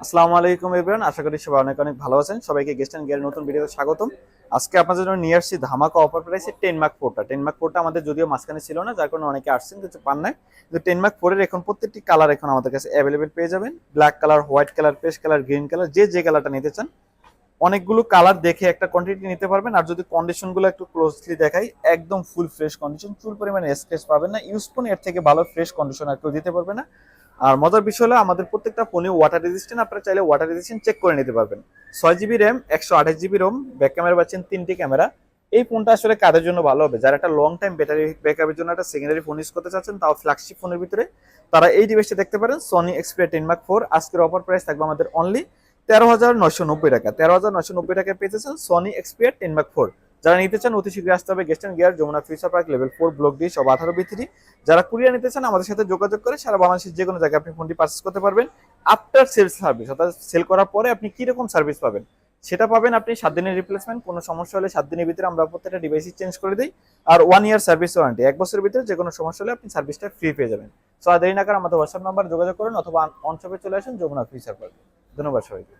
আসসালামু আলাইকুম এভরিওয়ান, আশা করি সবাই অনেক অনেক ভালো আছেন। সবাইকে গেস্ট এন্ড গিয়ার নতুন ভিডিওতে স্বাগতম। আজকে আপনাদের জন্য নিয়ে আসছি ধামাকা অফার প্রাইসে 10 মার্ক 4টা। 10 মার্ক 4টা আমাদের যদিও মাঝখানে ছিল না, যার কারণে অনেকে আসছেন কিন্তু পান নাই। কিন্তু 10 মার্ক 4 এর এখন প্রত্যেকটি কালার এখন আমাদের কাছে অ্যাভেলেবেল পেয়ে যাবেন। Black colour, white colour, paste colour, green colour, যে কালারটা নিতে চান অনেকগুলো কালার দেখে একটা কোয়ান্টিটি নিতে পারবেন। আর যদি কন্ডিশনগুলো একটু ক্লোজলি দেখাই, একদম ফুল ফ্রেশ কন্ডিশন, চুল পরিমাণে স্ক্র্যাচ পাবেন না। ইউজ ফোন এর থেকে ভালো ফ্রেশ কন্ডিশন আর কেউ দিতে পারবে না। আর মজার বিষয় হলো আমাদের প্রত্যেকটা ফোনে ওয়াটার রেজিস্ট্যান্ট, আপনারা চাইলে ওয়াটার রেজিস্ট্যান্ট চেক করে নিতে পারবেন। 6 GB RAM, 128 GB ROM, back camera পাচ্ছেন 3টি ক্যামেরা। এই ফোনটা আসলে কাদের জন্য ভালো হবে, যারা একটা লং টাইম ব্যাটারি ব্যাকআপের জন্য একটা সেকেন্ডারি ফোন ইউজ করতে চাচ্ছেন, তাও ফ্ল্যাগশিপ ফোনের ভিতরে, তারা এই ডিভাইসটা দেখতে পারেন। Sony Xperia 10 mark 4। আজকের অফার প্রাইস থাকবে আমাদের অনলি 13,990 টাকা। 13,990 টাকায় পেয়েছেন সনি এক্সপিরিয়া 10 মার্ক 4। যারা নিতে চান অতি শীঘ্রই আসতে হবে guest and gear, Jamuna Future Park, level 4, block D, সব 18B3। যারা কুরিয়ার নিতে চান আমাদের সাথে যোগাযোগ করে সারা বাংলাদেশের যে কোনো জায়গায় আপনি ফোনটি পারচেজ করতে পারবেন। আফটার সেল সার্ভিস, অর্থাৎ সেল করার পরে আপনি কিরকম সার্ভিস পাবেন সেটা পাবেন আপনি 7 দিনের রিপ্লেসমেন্ট। কোনো সমস্যা হলে 7 দিনের ভিতরে আমরা প্রত্যেকটা ডিভাইসই চেঞ্জ করে দিই। আর 1 ইয়ার সার্ভিস ওয়ারেন্টি, 1 বছরের ভিতরে যে কোনো সমস্যা হলে আপনি সার্ভিসটা ফ্রি পেয়ে যাবেন। সো আর দেরি না করে আমাদের হোয়াটসঅ্যাপ নাম্বার যোগাযোগ করুন অথবা অন শপে চলে আসুন যমুনা ফিউচার পার্ক। ধন্যবাদ সবাইকে।